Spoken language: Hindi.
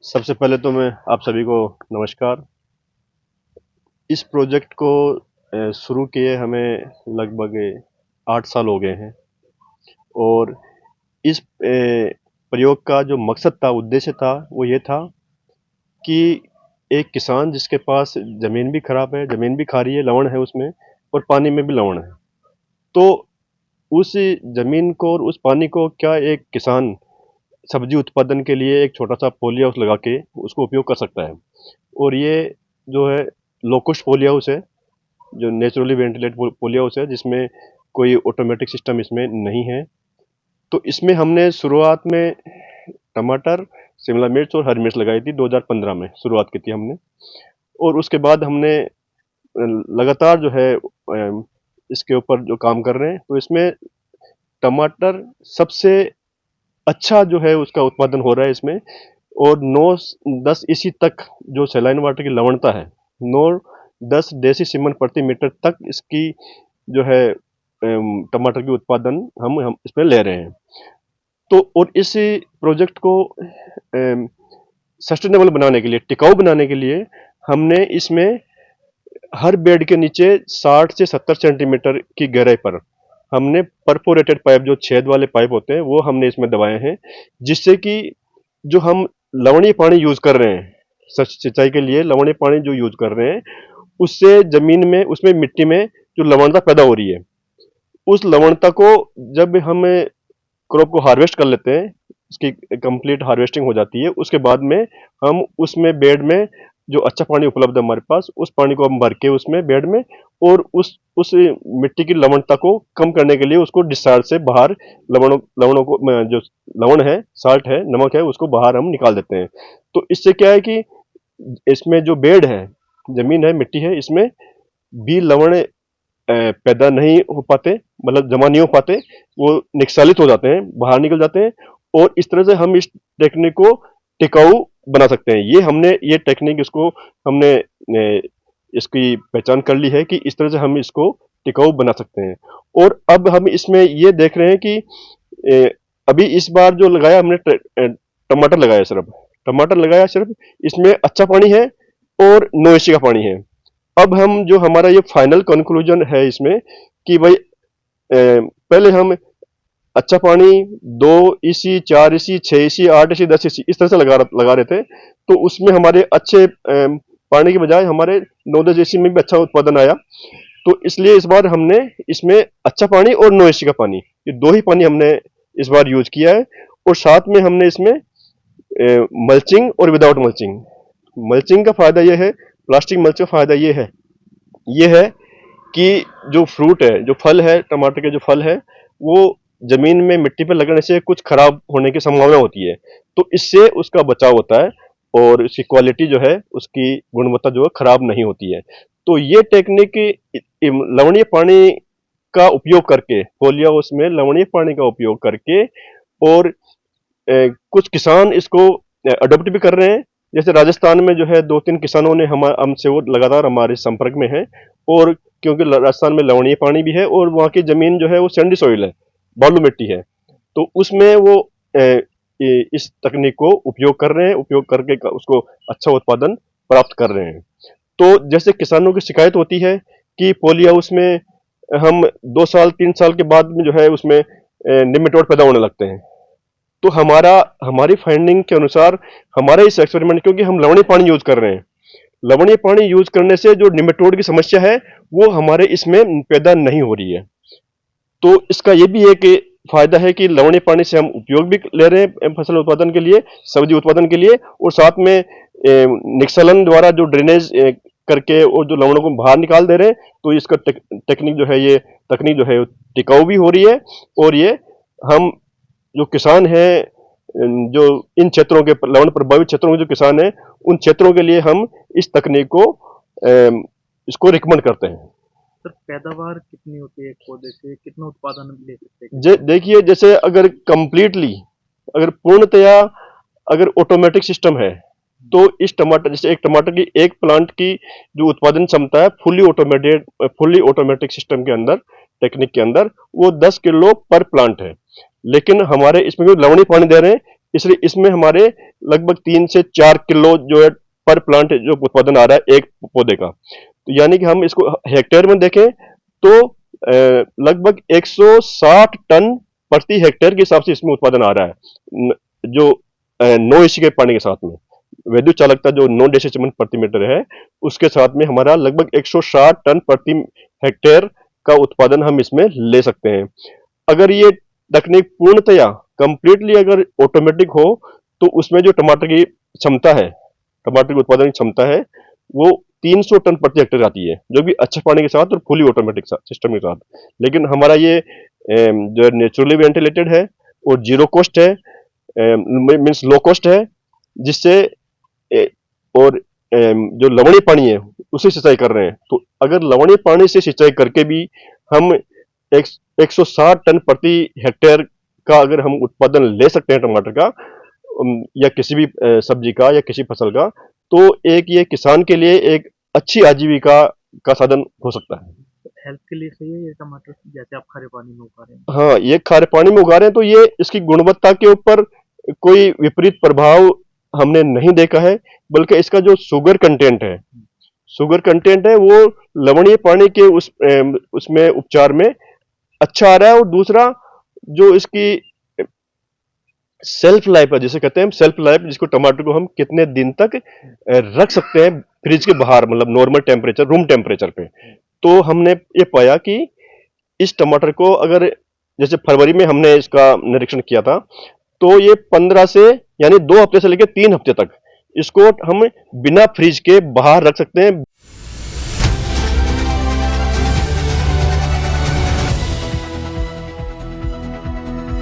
सबसे पहले तो मैं आप सभी को नमस्कार। इस प्रोजेक्ट को शुरू किए हमें लगभग 8 साल हो गए हैं और इस प्रयोग का जो मकसद था, उद्देश्य था, वो ये था कि एक किसान जिसके पास ज़मीन भी खराब है, ज़मीन भी खारी है, लवण है उसमें और पानी में भी लवण है। तो उस ज़मीन को और उस पानी को क्या एक किसान सब्ज़ी उत्पादन के लिए एक छोटा-सा पॉली हाउस लगा के उसको उपयोग कर सकता है। और ये जो है लो कॉस्ट पॉली हाउस है, जो नेचुरली वेंटिलेट पॉली हाउस है, जिसमें कोई ऑटोमेटिक सिस्टम इसमें नहीं है। तो इसमें हमने शुरुआत में टमाटर, शिमला मिर्च और हरी मिर्च लगाई थी। 2015 में शुरुआत की थी हमने और उसके बाद हमने लगातार जो है इसके ऊपर जो काम कर रहे हैं। तो इसमें टमाटर सबसे अच्छा जो है उसका उत्पादन हो रहा है इसमें और 9-10 इसी तक जो सैलाइन वाटर की लवणता है, 9-10 डेसी सीमन प्रति मीटर तक इसकी जो है टमाटर की उत्पादन हम इसमें ले रहे हैं। तो और इस प्रोजेक्ट को सस्टेनेबल बनाने के लिए, टिकाऊ बनाने के लिए हमने इसमें हर बेड के नीचे 60 से 70 सेंटीमीटर की गहराई पर हमने परफोरेटेड पाइप, जो छेद वाले पाइप होते हैं, वो हमने इसमें दबाए हैं, जिससे कि जो हम लवणीय पानी यूज कर रहे हैं सिंचाई के लिए, लवणीय पानी जो यूज कर रहे हैं, उससे जमीन में, उसमें मिट्टी में जो लवणता पैदा हो रही है, उस लवणता को जब हम क्रॉप को हार्वेस्ट कर लेते हैं, उसकी कंप्लीट हार्वेस्टिंग हो जाती है, उसके बाद में हम उसमें बेड में जो अच्छा पानी उपलब्ध है हमारे पास, उस पानी को हम भर के उसमें बेड में और उस मिट्टी की लवणता को कम करने के लिए उसको डिस्चार्ज से बाहर लवणों को जो लवण है, साल्ट है, नमक है, उसको बाहर हम निकाल देते हैं। तो इससे क्या है कि इसमें जो बेड है, जमीन है, मिट्टी है, इसमें भी लवण पैदा नहीं हो पाते, मतलब जमा नहीं हो पाते, वो निस्सालित हो जाते हैं, बाहर निकल जाते हैं और इस तरह से हम इस टेक्निक को टिकाऊ बना सकते हैं। ये टेक्निक इसको हमने इसकी पहचान कर ली है कि इस तरह से हम इसको टिकाऊ बना सकते हैं। और अब हम इसमें ये देख रहे हैं कि अभी इस बार जो लगाया हमने टमाटर लगाया, सिर्फ इसमें अच्छा पानी है और नो एसी का पानी है। अब हम जो हमारा ये फाइनल कंक्लूजन है इसमें कि भाई पहले हम अच्छा पानी 2 EC, 4 EC, 6 EC, 8 EC, 10 EC इस तरह से लगा रहे थे। तो उसमें हमारे अच्छे पानी के बजाय हमारे 9-10 EC में भी अच्छा उत्पादन आया। तो इसलिए इस बार हमने इसमें अच्छा पानी और नो एसी का पानी, ये दो ही पानी हमने इस बार यूज किया है। और साथ में हमने इसमें मल्चिंग और विदाउट मल्चिंग, मल्चिंग का फायदा यह है, प्लास्टिक मल्च का फायदा ये है कि जो फ्रूट है, जो फल है, टमाटर के जो फल है, वो जमीन में मिट्टी पे लगने से कुछ खराब होने की संभावना होती है। तो इससे उसका बचाव होता है और उसकी क्वालिटी जो है, उसकी गुणवत्ता जो है खराब नहीं होती है। तो ये टेक्निक लवणीय पानी का उपयोग करके, पोलिया उसमें लवणीय पानी का उपयोग करके और कुछ किसान इसको अडॉप्ट भी कर रहे हैं। जैसे राजस्थान में जो है 2-3 किसानों ने हमसे, वो लगातार हमारे संपर्क में है और क्योंकि राजस्थान में लवणीय पानी भी है और वहाँ की जमीन जो है वो सैंडी सॉइल है, बालू मिट्टी है, तो उसमें वो इस तकनीक को उपयोग कर रहे हैं, उपयोग करके उसको अच्छा उत्पादन प्राप्त कर रहे हैं। तो जैसे किसानों की शिकायत होती है कि पोली हाउस में हम 2 साल 3 साल के बाद में जो है उसमें निमेटोड पैदा होने लगते हैं। तो हमारी फाइंडिंग के अनुसार, हमारा इस एक्सपेरिमेंट, क्योंकि हम लवणीय पानी यूज कर रहे हैं, लवणीय पानी यूज करने से जो निमेटोड की समस्या है वो हमारे इसमें पैदा नहीं हो रही है। तो इसका ये भी एक फायदा है कि लवणीय पानी से हम उपयोग भी ले रहे हैं फसल उत्पादन के लिए, सब्जी उत्पादन के लिए, और साथ में निस्खलन द्वारा जो ड्रेनेज करके और जो लवणों को बाहर निकाल दे रहे हैं। तो इसका टेक्निक जो है, ये तकनीक जो है टिकाऊ भी हो रही है और ये हम जो किसान हैं, जो इन क्षेत्रों के लवण प्रभावित क्षेत्रों के जो किसान हैं, उन क्षेत्रों के लिए हम इस तकनीक को इसको रिकमेंड करते हैं। सर पैदावार कितनी होती है, एक पौधे से कितना उत्पादन ले सकते हैं? देखिए, जैसे अगर कंप्लीटली, अगर पूर्णतया अगर ऑटोमेटिक सिस्टम है, तो इस टमाटर, जैसे एक टमाटर की एक प्लांट की जो उत्पादन क्षमता है फुली ऑटोमेटिक सिस्टम के अंदर, टेक्निक के अंदर, वो 10 किलो पर प्लांट है। लेकिन हमारे इसमें जो लवणीय पानी दे रहे हैं, इसलिए इसमें हमारे लगभग 3 से 4 किलो जो है पर प्लांट जो उत्पादन आ रहा है एक पौधे का। तो यानी कि हम इसको हेक्टेयर में देखें तो लगभग 160 टन प्रति हेक्टेयर के हिसाब से इसमें उत्पादन आ रहा है, जो 9 इंच के पानी के साथ में वैद्युत चालकता जो 9 डेसीबल प्रति मीटर है उसके साथ में हमारा लगभग 160 टन प्रति हेक्टेयर का उत्पादन हम इसमें ले सकते हैं। अगर ये तकनीक पूर्णतया कंप्लीटली अगर ऑटोमेटिक हो तो उसमें जो टमाटर की क्षमता है, टमाटर की उत्पादन की क्षमता है, वो 300 टन प्रति हेक्टेयर आती है, जो कि अच्छे पानी के साथ और फुली ऑटोमेटिक सिस्टम के साथ। लेकिन हमारा ये जो नेचुरली वेंटिलेटेड है और जीरो कॉस्ट है, मीन्स लो कॉस्ट है, जिससे और जो लवणीय पानी है उसे सिंचाई कर रहे हैं। तो अगर लवणीय पानी से सिंचाई करके भी हम 160 टन प्रति हेक्टेयर का अगर हम उत्पादन ले सकते हैं टमाटर का, या किसी भी सब्जी का या किसी फसल का, तो एक ये किसान के लिए एक अच्छी आजीविका का साधन हो सकता है। हेल्थ के लिए सही है ये टमाटर, जैसे आप खारे पानी में उगा रहे हैं? हाँ, ये खारे पानी में उगा रहे हैं तो ये इसकी गुणवत्ता के ऊपर कोई विपरीत प्रभाव हमने नहीं देखा है, बल्कि इसका जो शुगर कंटेंट है वो लवणीय पानी के उसमें उपचार में अच्छा आ रहा है। और दूसरा जो इसकी सेल्फ लाइफ है, जिसे कहते हैं सेल्फ लाइफ, जिसको टमाटर को हम कितने दिन तक रख सकते हैं फ्रिज के बाहर, मतलब नॉर्मल टेम्परेचर, रूम टेम्परेचर पे। तो हमने ये पाया कि इस टमाटर को अगर जैसे फरवरी में हमने इसका निरीक्षण किया था, तो ये 15 से यानी 2 हफ्ते से लेकर 3 हफ्ते तक इसको हम बिना फ्रिज के बाहर रख सकते हैं।